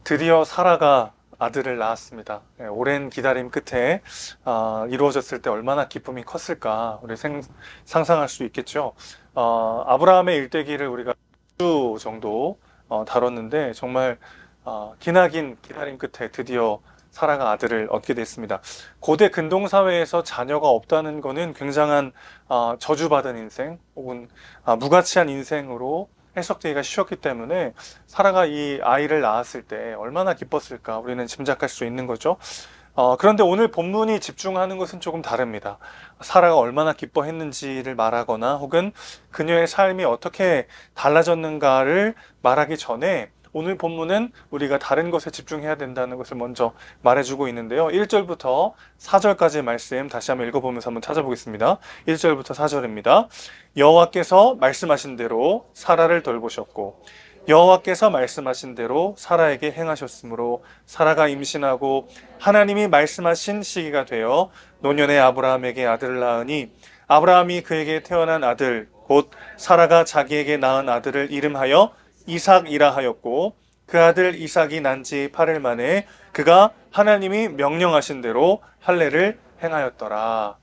드디어 사라가 아들을 낳았습니다. 오랜 기다림 끝에 이루어졌을 때 얼마나 기쁨이 컸을까 우리 상상할 수 있겠죠. 아브라함의 일대기를 우리가 2주 정도 다뤘는데 정말 기나긴 기다림 끝에 드디어 사라가 아들을 얻게 됐습니다. 고대 근동 사회에서 자녀가 없다는 것은 굉장한 저주받은 인생 혹은 무가치한 인생으로 해석되기가 쉬웠기 때문에 사라가 이 아이를 낳았을 때 얼마나 기뻤을까 우리는 짐작할 수 있는 거죠. 그런데 오늘 본문이 집중하는 것은 조금 다릅니다. 사라가 얼마나 기뻐했는지를 말하거나 혹은 그녀의 삶이 어떻게 달라졌는가를 말하기 전에 오늘 본문은 우리가 다른 것에 집중해야 된다는 것을 먼저 말해주고 있는데요. 1절부터 4절까지의 말씀 다시 한번 읽어보면서 한번 찾아보겠습니다. 1절부터 4절입니다. 여호와께서 말씀하신 대로 사라를 돌보셨고 여호와께서 말씀하신 대로 사라에게 행하셨으므로 사라가 임신하고 하나님이 말씀하신 시기가 되어 노년의 아브라함에게 아들을 낳으니 아브라함이 그에게 태어난 아들 곧 사라가 자기에게 낳은 아들을 이름하여 이삭이라 하였고 그 아들 이삭이 난 지 8일 만에 그가 하나님이 명령하신 대로 할례를 행하였더라.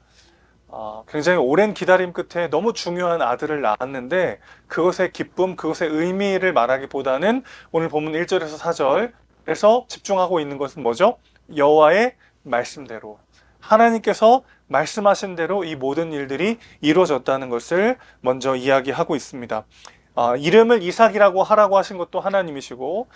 굉장히 오랜 기다림 끝에 너무 중요한 아들을 낳았는데 그것의 기쁨, 그것의 의미를 말하기보다는 오늘 본문 1절에서 4절에서 집중하고 있는 것은 뭐죠? 여호와의 말씀대로 하나님께서 말씀하신 대로 이 모든 일들이 이루어졌다는 것을 먼저 이야기하고 있습니다. 이름을 이삭이라고 하라고 하신 것도 하나님이시고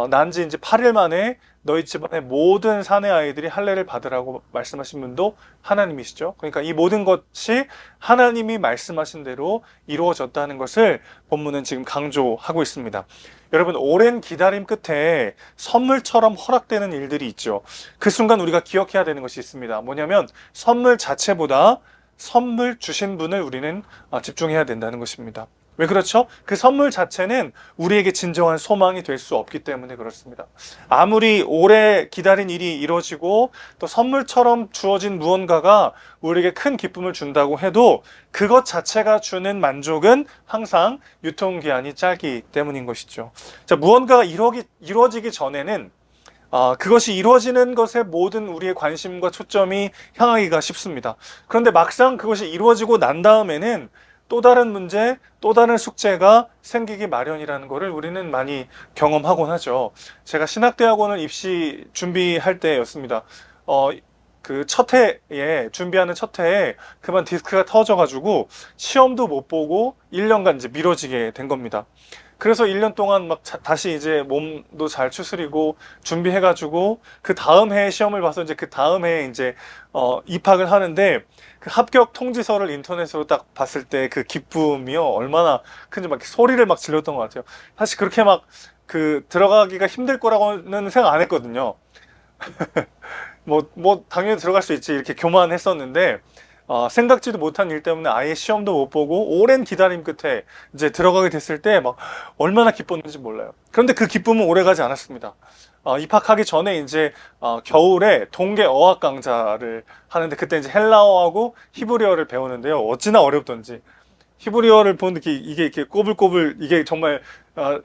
난 지 이제 8일 만에 너희 집안의 모든 사내 아이들이 할례를 받으라고 말씀하신 분도 하나님이시죠. 그러니까 이 모든 것이 하나님이 말씀하신 대로 이루어졌다는 것을 본문은 지금 강조하고 있습니다. 여러분, 오랜 기다림 끝에 선물처럼 허락되는 일들이 있죠. 그 순간 우리가 기억해야 되는 것이 있습니다. 뭐냐면 선물 자체보다 선물 주신 분을 우리는 집중해야 된다는 것입니다. 왜 그렇죠? 그 선물 자체는 우리에게 진정한 소망이 될 수 없기 때문에 그렇습니다. 아무리 오래 기다린 일이 이루어지고 또 선물처럼 주어진 무언가가 우리에게 큰 기쁨을 준다고 해도 그것 자체가 주는 만족은 항상 유통기한이 짧기 때문인 것이죠. 자, 무언가가 이루어지기 전에는 그것이 이루어지는 것에 모든 우리의 관심과 초점이 향하기가 쉽습니다. 그런데 막상 그것이 이루어지고 난 다음에는 또 다른 문제, 또 다른 숙제가 생기기 마련이라는 것을 우리는 많이 경험하곤 하죠. 제가 신학대학원을 입시 준비할 때였습니다. 그 첫 해에, 준비하는 첫 해에 그만 디스크가 터져가지고 시험도 못 보고 1년간 이제 미뤄지게 된 겁니다. 그래서 1년 동안 막 다시 이제 몸도 잘 추스리고 준비해가지고 그 다음 해에 시험을 봐서 이제 그 다음 해에 이제 입학을 하는데 그 합격 통지서를 인터넷으로 딱 봤을 때 그 기쁨이요 얼마나 큰지 막 소리를 막 질렀던 것 같아요. 사실 그렇게 막 그 들어가기가 힘들 거라고는 생각 안 했거든요. 뭐 당연히 들어갈 수 있지 이렇게 교만했었는데 생각지도 못한 일 때문에 아예 시험도 못 보고 오랜 기다림 끝에 이제 들어가게 됐을 때 막 얼마나 기뻤는지 몰라요. 그런데 그 기쁨은 오래가지 않았습니다. 입학하기 전에 이제 겨울에 동계 어학 강좌를 하는데 그때 이제 헬라어하고 히브리어를 배우는데요. 어찌나 어렵던지 히브리어를 보는 이게 이렇게 꼬불꼬불 이게 정말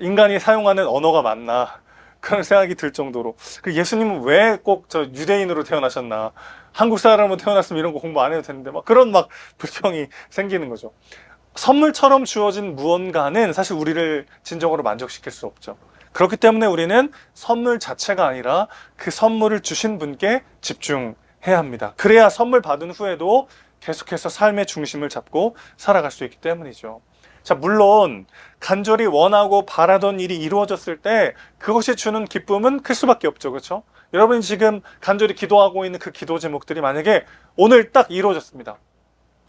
인간이 사용하는 언어가 맞나 그런 생각이 들 정도로 그 예수님은 왜 꼭 저 유대인으로 태어나셨나 한국 사람으로 태어났으면 이런 거 공부 안 해도 되는데 막 그런 막 불평이 생기는 거죠. 선물처럼 주어진 무언가는 사실 우리를 진정으로 만족시킬 수 없죠. 그렇기 때문에 우리는 선물 자체가 아니라 그 선물을 주신 분께 집중해야 합니다. 그래야 선물 받은 후에도 계속해서 삶의 중심을 잡고 살아갈 수 있기 때문이죠. 자, 물론 간절히 원하고 바라던 일이 이루어졌을 때 그것이 주는 기쁨은 클 수밖에 없죠. 그렇죠? 여러분이 지금 간절히 기도하고 있는 그 기도 제목들이 만약에 오늘 딱 이루어졌습니다.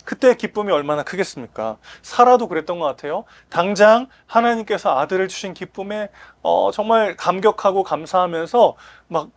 그때 기쁨이 얼마나 크겠습니까? 사라도 그랬던 것 같아요. 당장 하나님께서 아들을 주신 기쁨에 정말 감격하고 감사하면서 막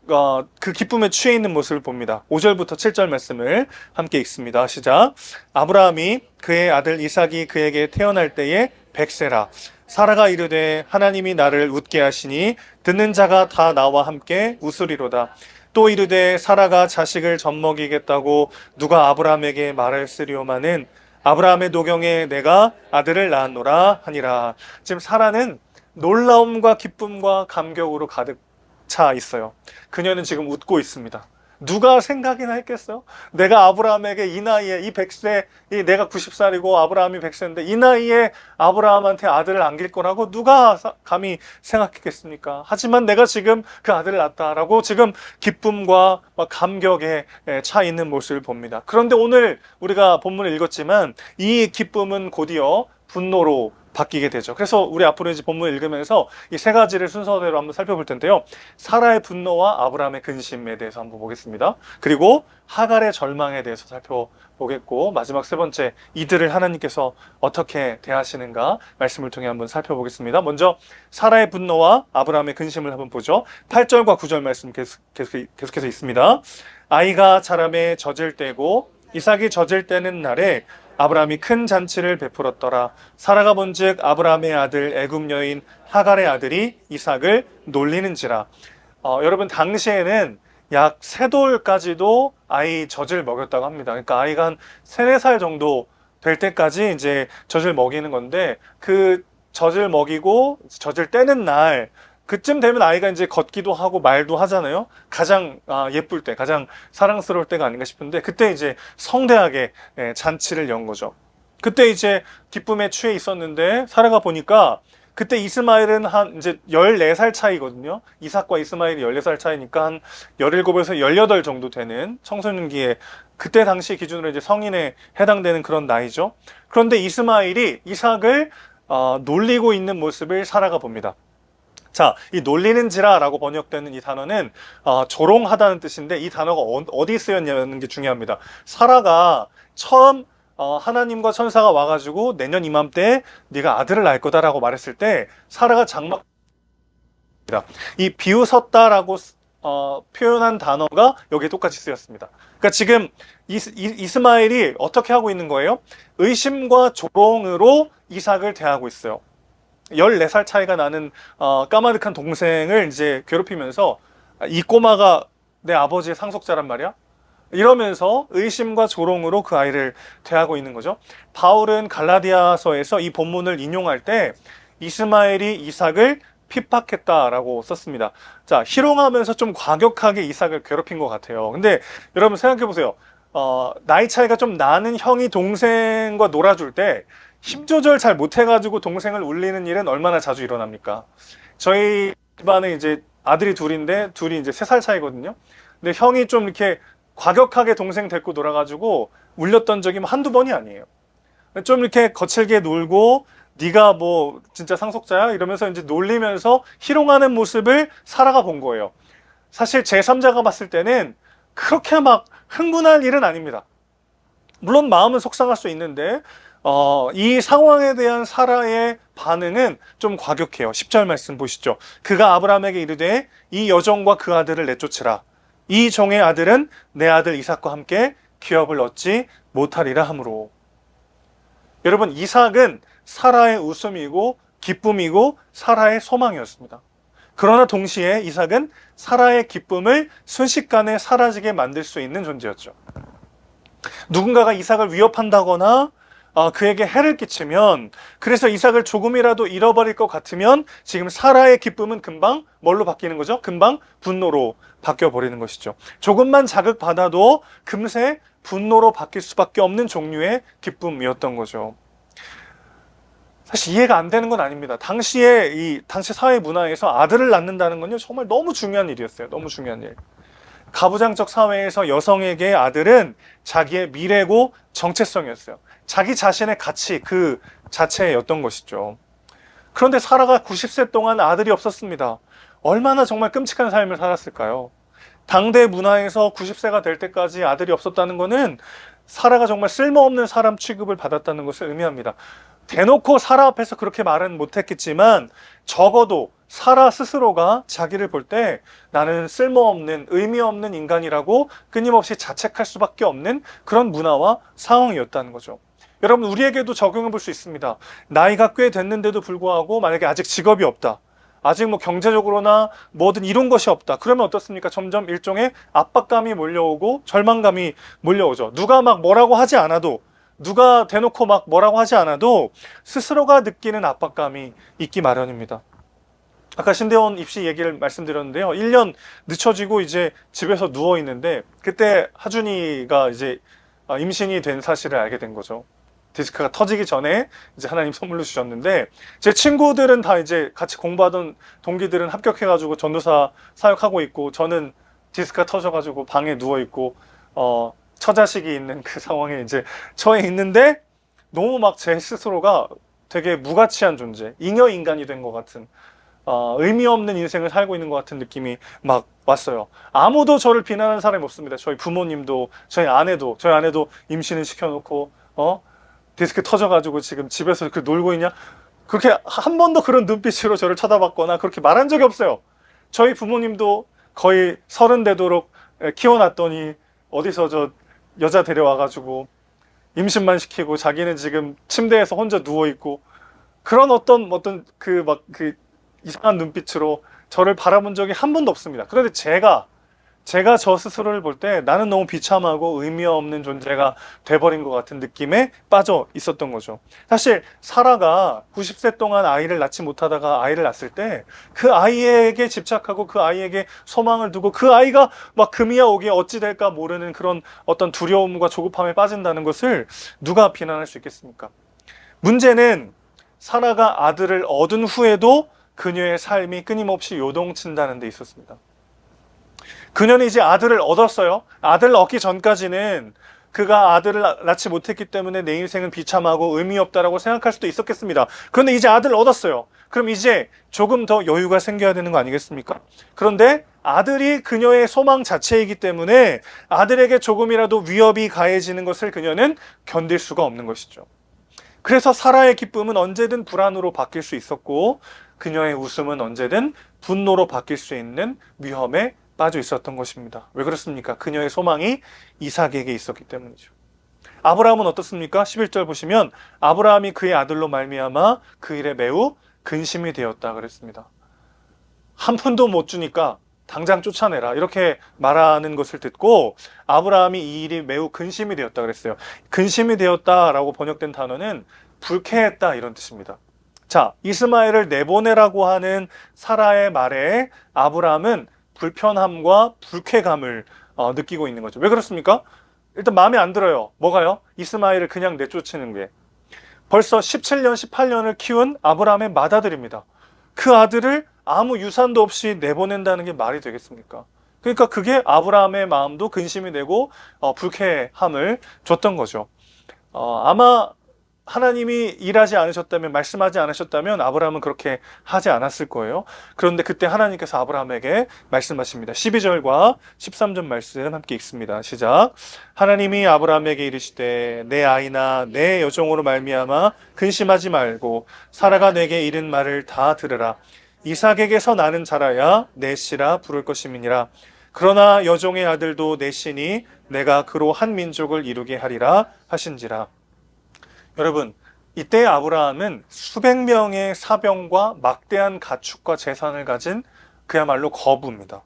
그 기쁨에 취해 있는 모습을 봅니다. 5절부터 7절 말씀을 함께 읽습니다. 시작. 아브라함이 그의 아들 이삭이 그에게 태어날 때에 100세라. 사라가 이르되 하나님이 나를 웃게 하시니 듣는 자가 다 나와 함께 웃으리로다. 또 이르되 사라가 자식을 젖먹이겠다고 누가 아브라함에게 말했으리오마는 아브라함의 노경에 내가 아들을 낳았노라 하니라. 지금 사라는 놀라움과 기쁨과 감격으로 가득 차 있어요. 그녀는 지금 웃고 있습니다. 누가 생각이나 했겠어요? 내가 아브라함에게 이 나이에, 이 100세, 내가 90살이고 아브라함이 100세인데 이 나이에 아브라함한테 아들을 안길 거라고 누가 감히 생각했겠습니까? 하지만 내가 지금 그 아들을 낳았다라고 지금 기쁨과 감격에 차 있는 모습을 봅니다. 그런데 오늘 우리가 본문을 읽었지만 이 기쁨은 곧이어 분노로 바뀌게 되죠. 그래서 우리 앞으로 이제 본문을 읽으면서 이 세 가지를 순서대로 한번 살펴볼 텐데요. 사라의 분노와 아브라함의 근심에 대해서 한번 보겠습니다. 그리고 하갈의 절망에 대해서 살펴보겠고, 마지막 세 번째, 이들을 하나님께서 어떻게 대하시는가 말씀을 통해 한번 살펴보겠습니다. 먼저 사라의 분노와 아브라함의 근심을 한번 보죠. 8절과 9절 말씀 계속해서 있습니다. 아이가 자라매 젖을 때고 이삭이 젖을 때는 날에 아브라함이 큰 잔치를 베풀었더라. 사라가 본즉 아브라함의 아들 애굽 여인 하갈의 아들이 이삭을 놀리는지라. 여러분 당시에는 약 3돌까지도 아이 젖을 먹였다고 합니다. 그러니까 아이가 한 3, 4살 정도 될 때까지 이제 젖을 먹이는 건데, 그 젖을 먹이고 젖을 떼는 날 그쯤 되면 아이가 이제 걷기도 하고 말도 하잖아요. 가장 예쁠 때, 가장 사랑스러울 때가 아닌가 싶은데, 그때 이제 성대하게 잔치를 연 거죠. 그때 이제 기쁨에 취해 있었는데 사라가 보니까 그때 이스마엘은 한 이제 14살 차이거든요. 이삭과 이스마엘이 14살 차이니까 한 17에서 18 정도 되는 청소년기에, 그때 당시 기준으로 이제 성인에 해당되는 그런 나이죠. 그런데 이스마엘이 이삭을 놀리고 있는 모습을 사라가 봅니다. 자, 이 놀리는지라라고 번역되는 이 단어는 조롱하다는 뜻인데, 이 단어가 어디 쓰였냐는 게 중요합니다. 사라가 처음 하나님과 천사가 와가지고 내년 이맘때 네가 아들을 낳을 거다라고 말했을 때 사라가 장막, 이 비웃었다라고 표현한 단어가 여기에 똑같이 쓰였습니다. 그러니까 지금 이스마엘이 어떻게 하고 있는 거예요? 의심과 조롱으로 이삭을 대하고 있어요. 14살 차이가 나는 까마득한 동생을 이제 괴롭히면서, 이 꼬마가 내 아버지의 상속자란 말이야? 이러면서 의심과 조롱으로 그 아이를 대하고 있는 거죠. 바울은 갈라디아서에서 이 본문을 인용할 때 이스마엘이 이삭을 핍박했다라고 썼습니다. 자, 희롱하면서 좀 과격하게 이삭을 괴롭힌 것 같아요. 근데 여러분 생각해 보세요. 나이 차이가 좀 나는 형이 동생과 놀아줄 때 힘 조절 잘 못해가지고 동생을 울리는 일은 얼마나 자주 일어납니까? 저희 집안에 이제 아들이 둘인데 둘이 이제 3살 차이거든요. 근데 형이 좀 이렇게 과격하게 동생 데리고 놀아가지고 울렸던 적이 한두 번이 아니에요. 좀 이렇게 거칠게 놀고 네가 뭐 진짜 상속자야? 이러면서 이제 놀리면서 희롱하는 모습을 사라가 본 거예요. 사실 제3자가 봤을 때는 그렇게 막 흥분할 일은 아닙니다. 물론 마음은 속상할 수 있는데 이 상황에 대한 사라의 반응은 좀 과격해요. 10절 말씀 보시죠. 그가 아브라함에게 이르되 이 여종과 그 아들을 내쫓으라. 이 종의 아들은 내 아들 이삭과 함께 기업을 얻지 못하리라 하므로. 여러분, 이삭은 사라의 웃음이고 기쁨이고 사라의 소망이었습니다. 그러나 동시에 이삭은 사라의 기쁨을 순식간에 사라지게 만들 수 있는 존재였죠. 누군가가 이삭을 위협한다거나 그에게 해를 끼치면, 그래서 이삭을 조금이라도 잃어버릴 것 같으면 지금 사라의 기쁨은 금방 뭘로 바뀌는 거죠? 금방 분노로 바뀌어버리는 것이죠. 조금만 자극받아도 금세 분노로 바뀔 수밖에 없는 종류의 기쁨이었던 거죠. 사실 이해가 안 되는 건 아닙니다. 당시 사회 문화에서 아들을 낳는다는 건요, 정말 너무 중요한 일이었어요. 너무 중요한 일. 가부장적 사회에서 여성에게 아들은 자기의 미래고 정체성이었어요. 자기 자신의 가치 그 자체였던 것이죠. 그런데 사라가 90세 동안 아들이 없었습니다. 얼마나 정말 끔찍한 삶을 살았을까요? 당대 문화에서 90세가 될 때까지 아들이 없었다는 것은 사라가 정말 쓸모없는 사람 취급을 받았다는 것을 의미합니다. 대놓고 사라 앞에서 그렇게 말은 못했겠지만 적어도 사라 스스로가 자기를 볼 때 나는 쓸모없는, 의미 없는 인간이라고 끊임없이 자책할 수밖에 없는 그런 문화와 상황이었다는 거죠. 여러분, 우리에게도 적용해 볼 수 있습니다. 나이가 꽤 됐는데도 불구하고 만약에 아직 직업이 없다, 아직 뭐 경제적으로나 뭐든 이룬 것이 없다, 그러면 어떻습니까? 점점 일종의 압박감이 몰려오고 절망감이 몰려오죠. 누가 막 뭐라고 하지 않아도, 누가 대놓고 막 뭐라고 하지 않아도 스스로가 느끼는 압박감이 있기 마련입니다. 아까 신대원 입시 얘기를 말씀드렸는데요. 1년 늦춰지고 이제 집에서 누워 있는데 그때 하준이가 이제 임신이 된 사실을 알게 된 거죠. 디스크가 터지기 전에 이제 하나님 선물로 주셨는데 제 친구들은 다 이제 같이 공부하던 동기들은 합격해가지고 전도사 사역하고 있고 저는 디스크가 터져가지고 방에 누워 있고 처자식이 있는 그 상황에 이제 처해 있는데 너무 막 제 스스로가 되게 무가치한 존재, 잉여 인간이 된 것 같은 의미 없는 인생을 살고 있는 것 같은 느낌이 막 왔어요. 아무도 저를 비난하는 사람이 없습니다. 저희 부모님도, 저희 아내도 임신을 시켜놓고, 디스크 터져가지고 지금 집에서 그 놀고 있냐? 그렇게 한 번도 그런 눈빛으로 저를 쳐다봤거나 그렇게 말한 적이 없어요. 저희 부모님도 거의 30 되도록 키워놨더니 어디서 저 여자 데려와가지고 임신만 시키고 자기는 지금 침대에서 혼자 누워있고 그런 어떤 그 이상한 눈빛으로 저를 바라본 적이 한 번도 없습니다. 그런데 제가 저 스스로를 볼 때 나는 너무 비참하고 의미 없는 존재가 돼버린 것 같은 느낌에 빠져 있었던 거죠. 사실 사라가 90세 동안 아이를 낳지 못하다가 아이를 낳았을 때 그 아이에게 집착하고 그 아이에게 소망을 두고 그 아이가 막 금이야 오기야 어찌 될까 모르는 그런 어떤 두려움과 조급함에 빠진다는 것을 누가 비난할 수 있겠습니까? 문제는 사라가 아들을 얻은 후에도 그녀의 삶이 끊임없이 요동친다는 데 있었습니다. 그녀는 이제 아들을 얻었어요. 아들을 얻기 전까지는 그가 아들을 낳지 못했기 때문에 내 인생은 비참하고 의미 없다라고 생각할 수도 있었겠습니다. 그런데 이제 아들을 얻었어요. 그럼 이제 조금 더 여유가 생겨야 되는 거 아니겠습니까? 그런데 아들이 그녀의 소망 자체이기 때문에 아들에게 조금이라도 위협이 가해지는 것을 그녀는 견딜 수가 없는 것이죠. 그래서 사라의 기쁨은 언제든 불안으로 바뀔 수 있었고 그녀의 웃음은 언제든 분노로 바뀔 수 있는 위험에 빠져 있었던 것입니다. 왜 그렇습니까? 그녀의 소망이 이삭에게 있었기 때문이죠. 아브라함은 어떻습니까? 11절 보시면 아브라함이 그의 아들로 말미암아 그 일에 매우 근심이 되었다 그랬습니다. 한 푼도 못 주니까 당장 쫓아내라 이렇게 말하는 것을 듣고 아브라함이 이 일이 매우 근심이 되었다 그랬어요. 근심이 되었다라고 번역된 단어는 불쾌했다 이런 뜻입니다. 자, 이스마엘을 내보내라고 하는 사라의 말에 아브라함은 불편함과 불쾌감을 느끼고 있는 거죠. 왜 그렇습니까? 일단 마음에 안 들어요. 뭐가요? 이스마엘을 그냥 내쫓는 게. 벌써 17년, 18년을 키운 아브라함의 맏아들입니다. 그 아들을 아무 유산도 없이 내보낸다는 게 말이 되겠습니까? 그러니까 그게 아브라함의 마음도 근심이 되고 불쾌함을 줬던 거죠. 아마 하나님이 일하지 않으셨다면, 말씀하지 않으셨다면 아브라함은 그렇게 하지 않았을 거예요. 그런데 그때 하나님께서 아브라함에게 말씀하십니다. 12절과 13절 말씀 함께 읽습니다. 시작. 하나님이 아브라함에게 이르시되 내 아이나 내 여종으로 말미암아 근심하지 말고 사라가 내게 이른 말을 다 들으라. 이삭에게서 나는 자라야 내 씨라 부를 것임이니라. 그러나 여종의 아들도 내 씨니 내가 그로 한 민족을 이루게 하리라 하신지라. 여러분, 이때 아브라함은 수백 명의 사병과 막대한 가축과 재산을 가진 그야말로 거부입니다.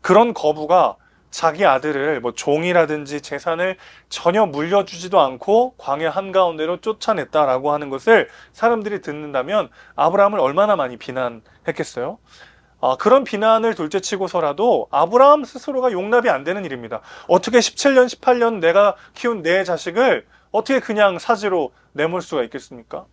그런 거부가 자기 아들을 뭐 종이라든지 재산을 전혀 물려주지도 않고 광야 한가운데로 쫓아냈다라고 하는 것을 사람들이 듣는다면 아브라함을 얼마나 많이 비난했겠어요? 그런 비난을 둘째치고서라도 아브라함 스스로가 용납이 안 되는 일입니다. 어떻게 17년, 18년 내가 키운 내 자식을 어떻게 그냥 사지로 내몰 수가 있겠습니까?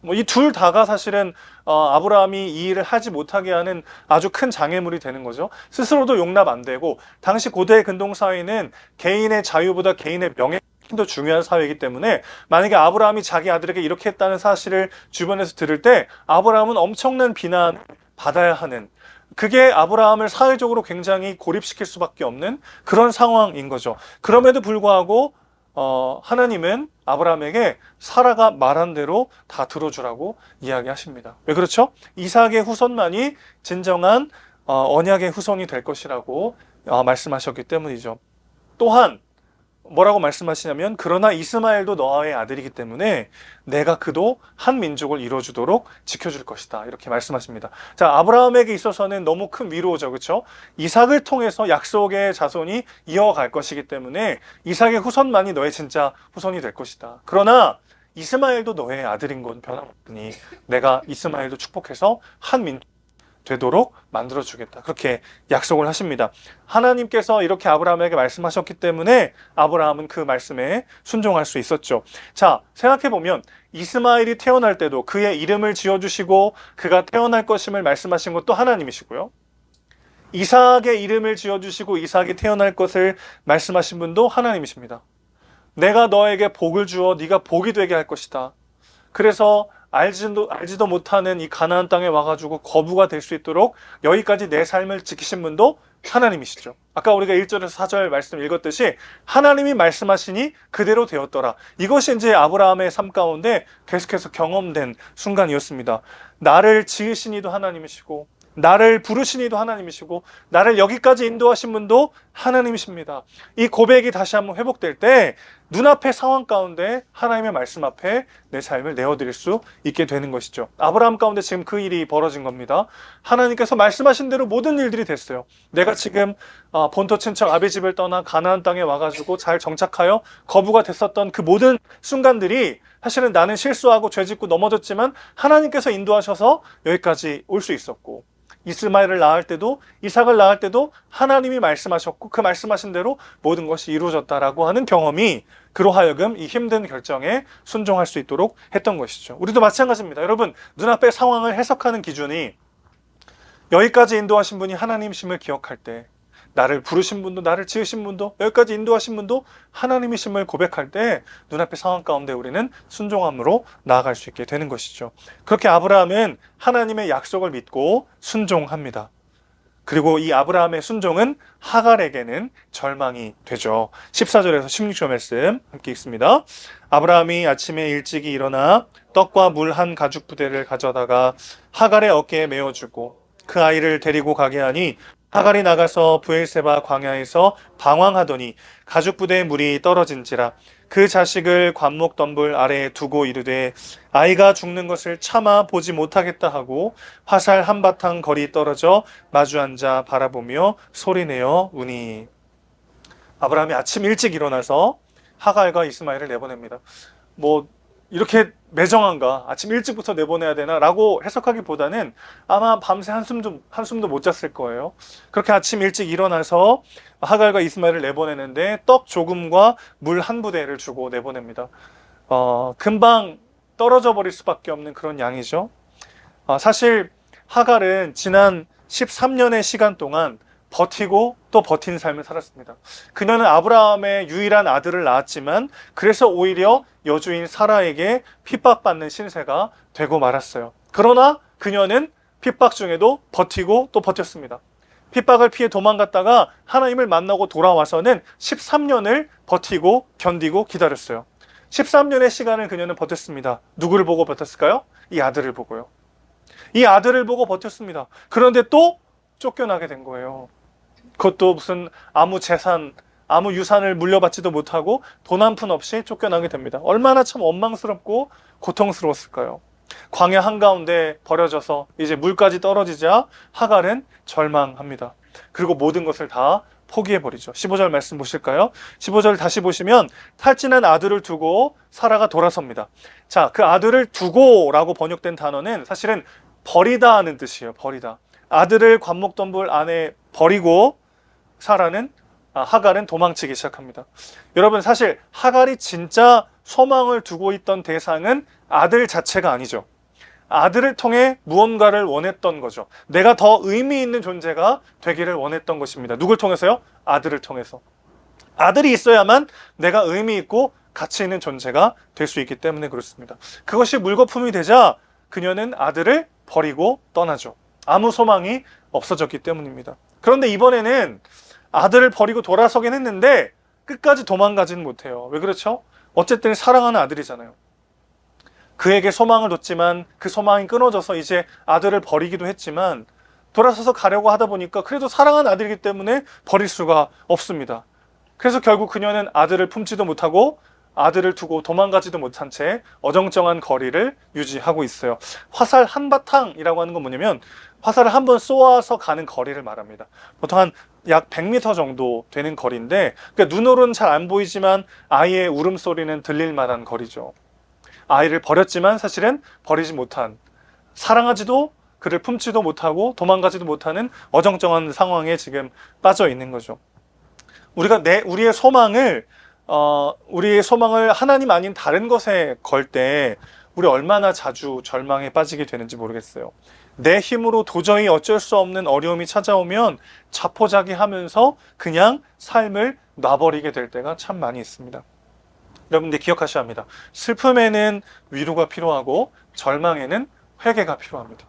이 둘 다가 사실은 아브라함이 이 일을 하지 못하게 하는 아주 큰 장애물이 되는 거죠. 스스로도 용납 안 되고 당시 고대 근동 사회는 개인의 자유보다 개인의 명예가 더 중요한 사회이기 때문에 만약에 아브라함이 자기 아들에게 이렇게 했다는 사실을 주변에서 들을 때 아브라함은 엄청난 비난을 받아야 하는, 그게 아브라함을 사회적으로 굉장히 고립시킬 수밖에 없는 그런 상황인 거죠. 그럼에도 불구하고 하나님은 아브라함에게 사라가 말한 대로 다 들어주라고 이야기하십니다. 왜 그렇죠? 이삭의 후손만이 진정한 언약의 후손이 될 것이라고 말씀하셨기 때문이죠. 또한 뭐라고 말씀하시냐면 그러나 이스마엘도 너의 아들이기 때문에 내가 그도 한 민족을 이루어주도록 지켜줄 것이다 이렇게 말씀하십니다. 자, 아브라함에게 있어서는 너무 큰 위로죠. 그렇죠? 이삭을 통해서 약속의 자손이 이어갈 것이기 때문에 이삭의 후손만이 너의 진짜 후손이 될 것이다. 그러나 이스마엘도 너의 아들인 건 변함없으니 내가 이스마엘도 축복해서 한 민족 되도록 만들어주겠다. 그렇게 약속을 하십니다. 하나님께서 이렇게 아브라함에게 말씀하셨기 때문에 아브라함은 그 말씀에 순종할 수 있었죠. 자, 생각해보면 이스마엘이 태어날 때도 그의 이름을 지어주시고 그가 태어날 것임을 말씀하신 것도 하나님이시고요. 이삭의 이름을 지어주시고 이삭이 태어날 것을 말씀하신 분도 하나님이십니다. 내가 너에게 복을 주어 네가 복이 되게 할 것이다. 그래서 알지도 못하는 이 가나안 땅에 와가지고 거부가 될 수 있도록 여기까지 내 삶을 지키신 분도 하나님이시죠. 아까 우리가 1절에서 4절 말씀 읽었듯이 하나님이 말씀하시니 그대로 되었더라. 이것이 이제 아브라함의 삶 가운데 계속해서 경험된 순간이었습니다. 나를 지으신 이도 하나님이시고 나를 부르신 이도 하나님이시고 나를 여기까지 인도하신 분도 하나님이십니다. 이 고백이 다시 한번 회복될 때 눈앞의 상황 가운데 하나님의 말씀 앞에 내 삶을 내어드릴 수 있게 되는 것이죠. 아브라함 가운데 지금 그 일이 벌어진 겁니다. 하나님께서 말씀하신 대로 모든 일들이 됐어요. 내가 지금 본토 친척 아비 집을 떠나 가나안 땅에 와가지고 잘 정착하여 거부가 됐었던 그 모든 순간들이 사실은 나는 실수하고 죄짓고 넘어졌지만 하나님께서 인도하셔서 여기까지 올 수 있었고, 이스마엘을 낳을 때도 이삭을 낳을 때도 하나님이 말씀하셨고 그 말씀하신 대로 모든 것이 이루어졌다라고 하는 경험이 그로 하여금 이 힘든 결정에 순종할 수 있도록 했던 것이죠. 우리도 마찬가지입니다. 여러분, 눈앞의 상황을 해석하는 기준이 여기까지 인도하신 분이 하나님이심을 기억할 때, 나를 부르신 분도 나를 지으신 분도 여기까지 인도하신 분도 하나님이심을 고백할 때 눈앞의 상황 가운데 우리는 순종함으로 나아갈 수 있게 되는 것이죠. 그렇게 아브라함은 하나님의 약속을 믿고 순종합니다. 그리고 이 아브라함의 순종은 하갈에게는 절망이 되죠. 14절에서 16절 말씀 함께 읽습니다. 아브라함이 아침에 일찍이 일어나 떡과 물 한 가죽 부대를 가져다가 하갈의 어깨에 메어주고 그 아이를 데리고 가게 하니 하갈이 나가서 브엘세바 광야에서 방황하더니 가죽 부대에 물이 떨어진지라 그 자식을 관목 덤불 아래에 두고 이르되 아이가 죽는 것을 차마 보지 못하겠다 하고 화살 한바탕 거리 떨어져 마주 앉아 바라보며 소리내어 우니. 아브라함이 아침 일찍 일어나서 하갈과 이스마엘을 내보냅니다. 이렇게 매정한가? 아침 일찍부터 내보내야 되나? 라고 해석하기보다는 아마 밤새 한숨도 못 잤을 거예요. 그렇게 아침 일찍 일어나서 하갈과 이스마엘을 내보내는데 떡 조금과 물 한 부대를 주고 내보냅니다. 금방 떨어져 버릴 수밖에 없는 그런 양이죠. 사실 하갈은 지난 13년의 시간 동안 버티고 또 버틴 삶을 살았습니다. 그녀는 아브라함의 유일한 아들을 낳았지만 그래서 오히려 여주인 사라에게 핍박받는 신세가 되고 말았어요. 그러나 그녀는 핍박 중에도 버티고 또 버텼습니다. 핍박을 피해 도망갔다가 하나님을 만나고 돌아와서는 13년을 버티고 견디고 기다렸어요. 13년의 시간을 그녀는 버텼습니다. 누구를 보고 버텼을까요? 이 아들을 보고요. 이 아들을 보고 버텼습니다. 그런데 또 쫓겨나게 된 거예요. 그것도 무슨 아무 재산, 아무 유산을 물려받지도 못하고 돈 한 푼 없이 쫓겨나게 됩니다. 얼마나 참 원망스럽고 고통스러웠을까요? 광야 한가운데 버려져서 이제 물까지 떨어지자 하갈은 절망합니다. 그리고 모든 것을 다 포기해버리죠. 15절 말씀 보실까요? 15절 다시 보시면 탈진한 아들을 두고 사라가 돌아섭니다. 자, 그 아들을 두고라고 번역된 단어는 사실은 버리다 하는 뜻이에요. 버리다. 아들을 관목덤불 안에 버리고 하갈은 도망치기 시작합니다. 여러분, 사실 하갈이 진짜 소망을 두고 있던 대상은 아들 자체가 아니죠. 아들을 통해 무언가를 원했던 거죠. 내가 더 의미 있는 존재가 되기를 원했던 것입니다. 누굴 통해서요? 아들을 통해서. 아들이 있어야만 내가 의미 있고 가치 있는 존재가 될 수 있기 때문에 그렇습니다. 그것이 물거품이 되자 그녀는 아들을 버리고 떠나죠. 아무 소망이 없어졌기 때문입니다. 그런데 이번에는 아들을 버리고 돌아서긴 했는데 끝까지 도망가지는 못해요. 왜 그렇죠? 어쨌든 사랑하는 아들이잖아요. 그에게 소망을 뒀지만 그 소망이 끊어져서 이제 아들을 버리기도 했지만 돌아서서 가려고 하다 보니까 그래도 사랑하는 아들이기 때문에 버릴 수가 없습니다. 그래서 결국 그녀는 아들을 품지도 못하고 아들을 두고 도망가지도 못한 채 어정쩡한 거리를 유지하고 있어요. 화살 한바탕이라고 하는 건 뭐냐면 화살을 한 번 쏘아서 가는 거리를 말합니다. 보통 한 약 100m 정도 되는 거리인데 그러니까 눈으로는 잘 안 보이지만 아이의 울음소리는 들릴 만한 거리죠. 아이를 버렸지만 사실은 버리지 못한, 사랑하지도 그를 품지도 못하고 도망가지도 못하는 어정쩡한 상황에 지금 빠져 있는 거죠. 우리가 우리의 소망을 하나님 아닌 다른 것에 걸 때 우리 얼마나 자주 절망에 빠지게 되는지 모르겠어요. 내 힘으로 도저히 어쩔 수 없는 어려움이 찾아오면 자포자기하면서 그냥 삶을 놔버리게 될 때가 참 많이 있습니다. 여러분들 기억하셔야 합니다. 슬픔에는 위로가 필요하고 절망에는 회개가 필요합니다.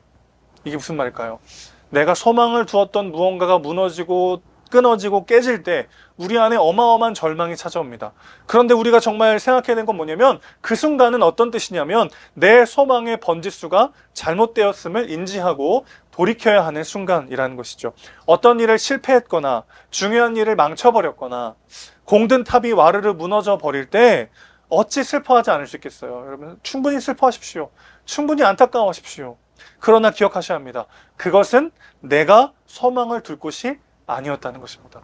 이게 무슨 말일까요? 내가 소망을 두었던 무언가가 무너지고 끊어지고 깨질 때 우리 안에 어마어마한 절망이 찾아옵니다. 그런데 우리가 정말 생각해야 되는 건 뭐냐면 그 순간은 어떤 뜻이냐면 내 소망의 번지수가 잘못되었음을 인지하고 돌이켜야 하는 순간이라는 것이죠. 어떤 일을 실패했거나 중요한 일을 망쳐버렸거나 공든 탑이 와르르 무너져 버릴 때 어찌 슬퍼하지 않을 수 있겠어요. 여러분 충분히 슬퍼하십시오. 충분히 안타까워하십시오. 그러나 기억하셔야 합니다. 그것은 내가 소망을 둘 곳이 아니었다는 것입니다.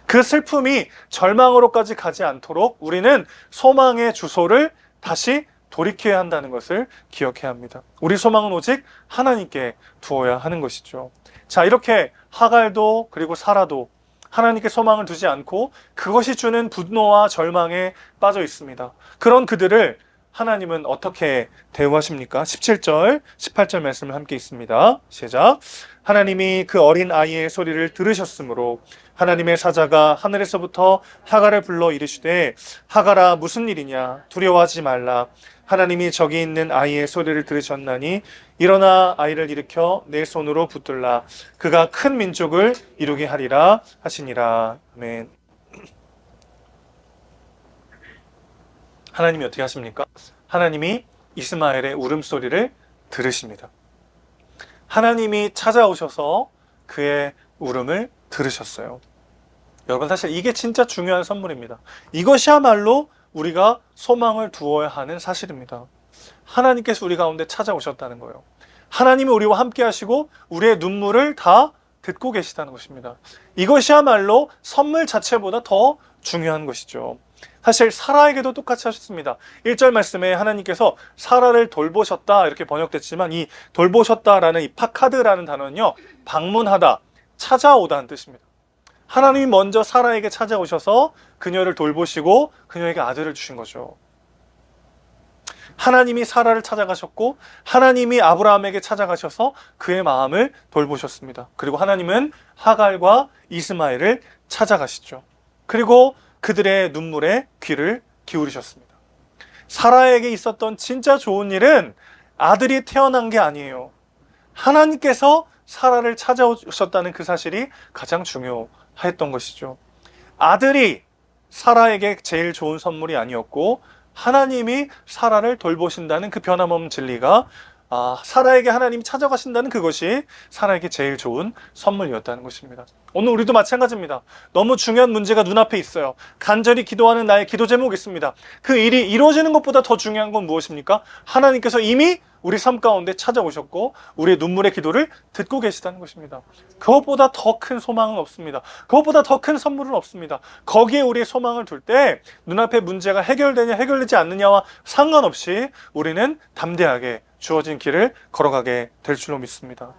그 슬픔이 절망으로까지 가지 않도록 우리는 소망의 주소를 다시 돌이켜야 한다는 것을 기억해야 합니다. 우리 소망은 오직 하나님께 두어야 하는 것이죠. 자, 이렇게 하갈도 그리고 사라도 하나님께 소망을 두지 않고 그것이 주는 분노와 절망에 빠져 있습니다. 그런 그들을 하나님은 어떻게 대우하십니까? 17절, 18절 말씀을 함께 있습니다. 시작. 하나님이 그 어린 아이의 소리를 들으셨으므로 하나님의 사자가 하늘에서부터 하갈을 불러 이르시되 하갈아 무슨 일이냐 두려워하지 말라. 하나님이 저기 있는 아이의 소리를 들으셨나니 일어나 아이를 일으켜 내 손으로 붙들라. 그가 큰 민족을 이루게 하리라 하시니라. 아멘. 하나님이 어떻게 하십니까? 하나님이 이스마엘의 울음소리를 들으십니다. 하나님이 찾아오셔서 그의 울음을 들으셨어요. 여러분 사실 이게 진짜 중요한 선물입니다. 이것이야말로 우리가 소망을 두어야 하는 사실입니다. 하나님께서 우리 가운데 찾아오셨다는 거예요. 하나님이 우리와 함께 하시고 우리의 눈물을 다 듣고 계시다는 것입니다. 이것이야말로 선물 자체보다 더 중요한 것이죠. 사실 사라에게도 똑같이 하셨습니다. 1절 말씀에 하나님께서 사라를 돌보셨다 이렇게 번역됐지만 이 돌보셨다라는 이 파카드라는 단어는요, 방문하다, 찾아오다는 뜻입니다. 하나님이 먼저 사라에게 찾아오셔서 그녀를 돌보시고 그녀에게 아들을 주신 거죠. 하나님이 사라를 찾아가셨고 하나님이 아브라함에게 찾아가셔서 그의 마음을 돌보셨습니다. 그리고 하나님은 하갈과 이스마엘을 찾아가시죠. 그리고 그들의 눈물에 귀를 기울이셨습니다. 사라에게 있었던 진짜 좋은 일은 아들이 태어난 게 아니에요. 하나님께서 사라를 찾아오셨다는 그 사실이 가장 중요했던 것이죠. 아들이 사라에게 제일 좋은 선물이 아니었고 하나님이 사라를 돌보신다는 그 변함없는 진리가 사라에게 하나님이 찾아가신다는 그것이 사라에게 제일 좋은 선물이었다는 것입니다. 오늘 우리도 마찬가지입니다. 너무 중요한 문제가 눈앞에 있어요. 간절히 기도하는 나의 기도 제목이 있습니다. 그 일이 이루어지는 것보다 더 중요한 건 무엇입니까? 하나님께서 이미 우리 삶 가운데 찾아오셨고 우리의 눈물의 기도를 듣고 계시다는 것입니다. 그것보다 더 큰 소망은 없습니다. 그것보다 더 큰 선물은 없습니다. 거기에 우리의 소망을 둘 때 눈앞의 문제가 해결되냐 해결되지 않느냐와 상관없이 우리는 담대하게 주어진 길을 걸어가게 될 줄로 믿습니다.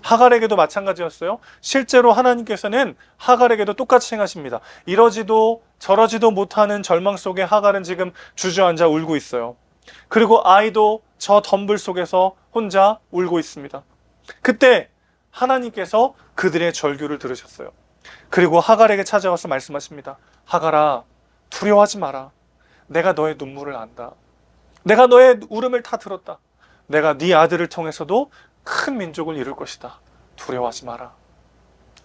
하갈에게도 마찬가지였어요. 실제로 하나님께서는 하갈에게도 똑같이 행하십니다. 이러지도 저러지도 못하는 절망 속에 하갈은 지금 주저앉아 울고 있어요. 그리고 아이도 저 덤불 속에서 혼자 울고 있습니다. 그때 하나님께서 그들의 절규를 들으셨어요. 그리고 하갈에게 찾아와서 말씀하십니다. 하갈아, 두려워하지 마라. 내가 너의 눈물을 안다. 내가 너의 울음을 다 들었다. 내가 네 아들을 통해서도 큰 민족을 이룰 것이다. 두려워하지 마라.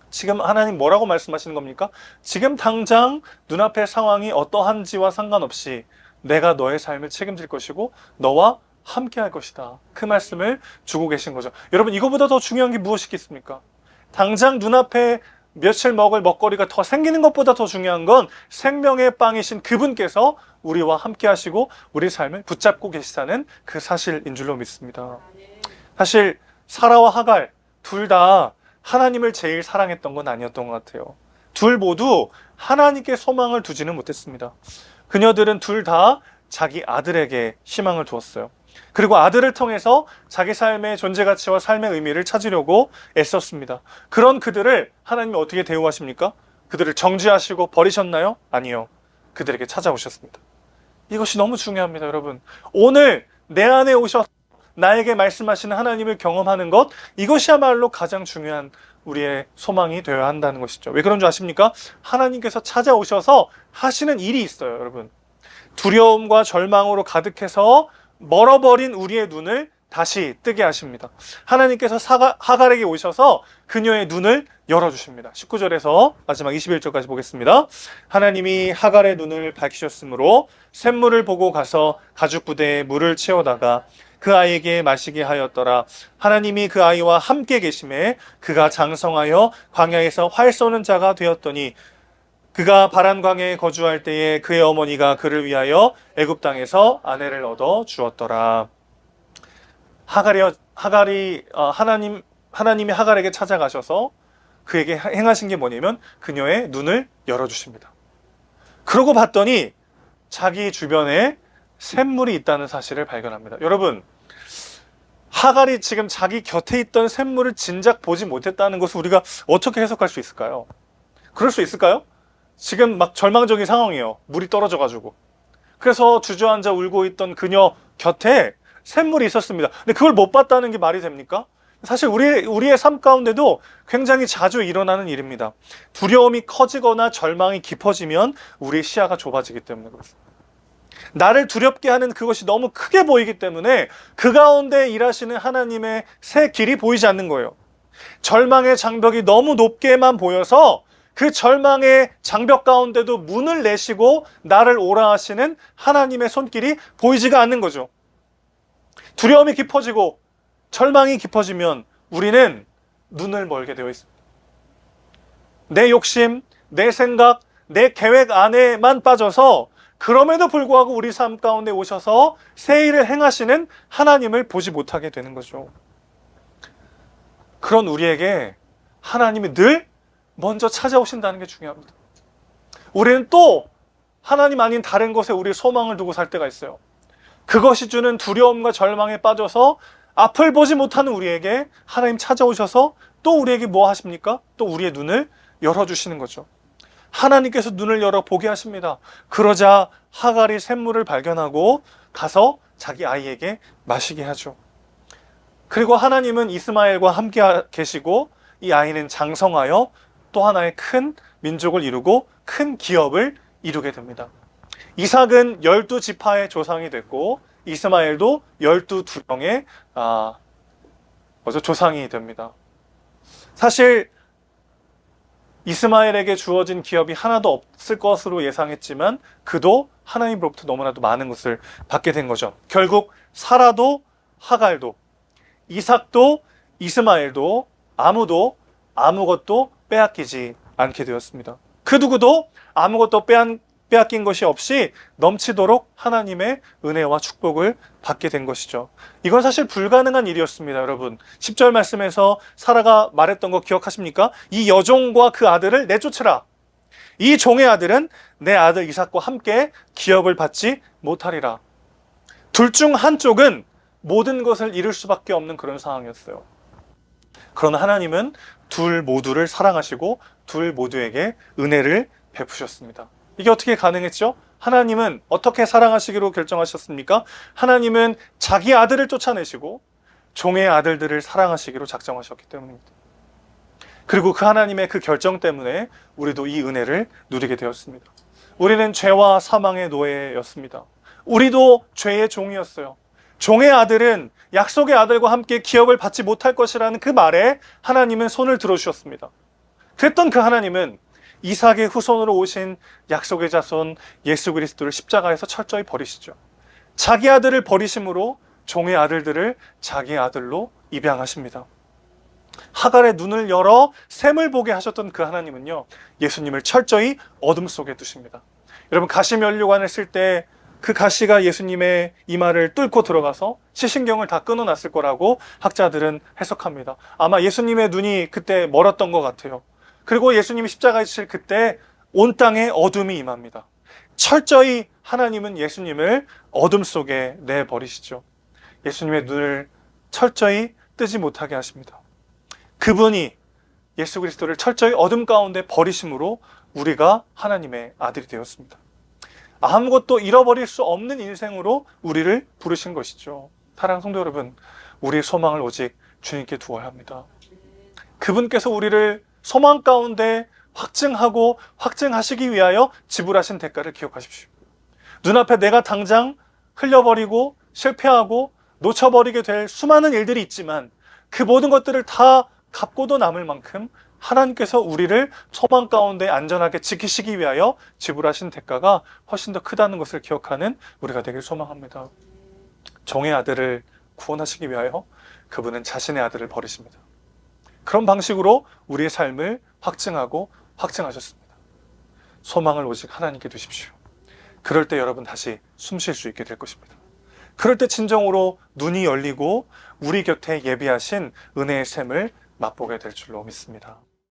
지금 하나님 뭐라고 말씀하시는 겁니까? 지금 당장 눈앞의 상황이 어떠한지와 상관없이 내가 너의 삶을 책임질 것이고 너와 함께 할 것이다. 그 말씀을 주고 계신 거죠. 여러분 이거보다 더 중요한 게 무엇이겠습니까? 당장 눈앞에 며칠 먹을 먹거리가 더 생기는 것보다 더 중요한 건 생명의 빵이신 그분께서 우리와 함께 하시고 우리 삶을 붙잡고 계시다는 그 사실인 줄로 믿습니다. 사실 사라와 하갈 둘 다 하나님을 제일 사랑했던 건 아니었던 것 같아요. 둘 모두 하나님께 소망을 두지는 못했습니다. 그녀들은 둘 다 자기 아들에게 희망을 두었어요. 그리고 아들을 통해서 자기 삶의 존재 가치와 삶의 의미를 찾으려고 애썼습니다. 그런 그들을 하나님이 어떻게 대우하십니까? 그들을 정죄하시고 버리셨나요? 아니요. 그들에게 찾아오셨습니다. 이것이 너무 중요합니다, 여러분. 오늘 내 안에 오셔서 나에게 말씀하시는 하나님을 경험하는 것, 이것이야말로 가장 중요한 우리의 소망이 되어야 한다는 것이죠. 왜 그런 줄 아십니까? 하나님께서 찾아오셔서 하시는 일이 있어요, 여러분. 두려움과 절망으로 가득해서 멀어버린 우리의 눈을 다시 뜨게 하십니다. 하나님께서 하갈에게 오셔서 그녀의 눈을 열어주십니다. 19절에서 마지막 21절까지 보겠습니다. 하나님이 하갈의 눈을 밝히셨으므로 샘물을 보고 가서 가죽 부대에 물을 채워다가 그 아이에게 마시게 하였더라. 하나님이 그 아이와 함께 계심에 그가 장성하여 광야에서 활 쏘는 자가 되었더니 그가 바란 광야에 거주할 때에 그의 어머니가 그를 위하여 애굽 땅에서 아내를 얻어 주었더라. 하나님이 하갈에게 찾아가셔서 그에게 행하신 게 뭐냐면 그녀의 눈을 열어주십니다. 그러고 봤더니 자기 주변에 샘물이 있다는 사실을 발견합니다. 여러분, 하갈이 지금 자기 곁에 있던 샘물을 진작 보지 못했다는 것을 우리가 어떻게 해석할 수 있을까요? 그럴 수 있을까요? 지금 막 절망적인 상황이에요. 물이 떨어져가지고. 그래서 주저앉아 울고 있던 그녀 곁에 샘물이 있었습니다. 근데 그걸 못 봤다는 게 말이 됩니까? 사실 우리의 삶 가운데도 굉장히 자주 일어나는 일입니다. 두려움이 커지거나 절망이 깊어지면 우리의 시야가 좁아지기 때문에 그렇습니다. 나를 두렵게 하는 그것이 너무 크게 보이기 때문에 그 가운데 일하시는 하나님의 새 길이 보이지 않는 거예요. 절망의 장벽이 너무 높게만 보여서 그 절망의 장벽 가운데도 문을 내시고 나를 오라 하시는 하나님의 손길이 보이지가 않는 거죠. 두려움이 깊어지고 절망이 깊어지면 우리는 눈을 멀게 되어 있습니다. 내 욕심, 내 생각, 내 계획 안에만 빠져서 그럼에도 불구하고 우리 삶 가운데 오셔서 새 일을 행하시는 하나님을 보지 못하게 되는 거죠. 그런 우리에게 하나님이 늘 먼저 찾아오신다는 게 중요합니다. 우리는 또 하나님 아닌 다른 것에 우리의 소망을 두고 살 때가 있어요. 그것이 주는 두려움과 절망에 빠져서 앞을 보지 못하는 우리에게 하나님 찾아오셔서 또 우리에게 뭐 하십니까? 또 우리의 눈을 열어주시는 거죠. 하나님께서 눈을 열어 보게 하십니다. 그러자 하갈이 샘물을 발견하고 가서 자기 아이에게 마시게 하죠. 그리고 하나님은 이스마엘과 함께 계시고 이 아이는 장성하여 또 하나의 큰 민족을 이루고 큰 기업을 이루게 됩니다. 이삭은 12지파의 조상이 됐고 이스마엘도 12두령의 조상이 됩니다. 사실 이스마엘에게 주어진 기업이 하나도 없을 것으로 예상했지만 그도 하나님으로부터 너무나도 많은 것을 받게 된 거죠. 결국 사라도 하갈도 이삭도 이스마엘도 아무도 아무것도 빼앗기지 않게 되었습니다. 그 누구도 아무것도 빼앗긴 것이 없이 넘치도록 하나님의 은혜와 축복을 받게 된 것이죠. 이건 사실 불가능한 일이었습니다, 여러분. 10절 말씀에서 사라가 말했던 거 기억하십니까? 이 여종과 그 아들을 내쫓으라. 이 종의 아들은 내 아들 이삭과 함께 기업을 받지 못하리라. 둘 중 한쪽은 모든 것을 잃을 수밖에 없는 그런 상황이었어요. 그러나 하나님은 둘 모두를 사랑하시고 둘 모두에게 은혜를 베푸셨습니다. 이게 어떻게 가능했죠? 하나님은 어떻게 사랑하시기로 결정하셨습니까? 하나님은 자기 아들을 쫓아내시고 종의 아들들을 사랑하시기로 작정하셨기 때문입니다. 그리고 그 하나님의 그 결정 때문에 우리도 이 은혜를 누리게 되었습니다. 우리는 죄와 사망의 노예였습니다. 우리도 죄의 종이었어요. 종의 아들은 약속의 아들과 함께 기업을 받지 못할 것이라는 그 말에 하나님은 손을 들어주셨습니다. 그랬던 그 하나님은 이삭의 후손으로 오신 약속의 자손 예수 그리스도를 십자가에서 철저히 버리시죠. 자기 아들을 버리심으로 종의 아들들을 자기 아들로 입양하십니다. 하갈의 눈을 열어 샘을 보게 하셨던 그 하나님은요, 예수님을 철저히 어둠 속에 두십니다. 여러분, 가시면류관을 쓸 때 그 가시가 예수님의 이마를 뚫고 들어가서 시신경을 다 끊어놨을 거라고 학자들은 해석합니다. 아마 예수님의 눈이 그때 멀었던 것 같아요. 그리고 예수님이 십자가에 지실 그때 온 땅에 어둠이 임합니다. 철저히 하나님은 예수님을 어둠 속에 내버리시죠. 예수님의 눈을 철저히 뜨지 못하게 하십니다. 그분이 예수 그리스도를 철저히 어둠 가운데 버리심으로 우리가 하나님의 아들이 되었습니다. 아무것도 잃어버릴 수 없는 인생으로 우리를 부르신 것이죠. 사랑하는 성도 여러분, 우리의 소망을 오직 주님께 두어야 합니다. 그분께서 우리를 소망 가운데 확증하고 확증하시기 위하여 지불하신 대가를 기억하십시오. 눈앞에 내가 당장 흘려버리고 실패하고 놓쳐버리게 될 수많은 일들이 있지만 그 모든 것들을 다 갚고도 남을 만큼 하나님께서 우리를 소망 가운데 안전하게 지키시기 위하여 지불하신 대가가 훨씬 더 크다는 것을 기억하는 우리가 되길 소망합니다. 종의 아들을 구원하시기 위하여 그분은 자신의 아들을 버리십니다. 그런 방식으로 우리의 삶을 확증하고 확증하셨습니다. 소망을 오직 하나님께 두십시오. 그럴 때 여러분 다시 숨 쉴 수 있게 될 것입니다. 그럴 때 진정으로 눈이 열리고 우리 곁에 예비하신 은혜의 샘을 맛보게 될 줄로 믿습니다.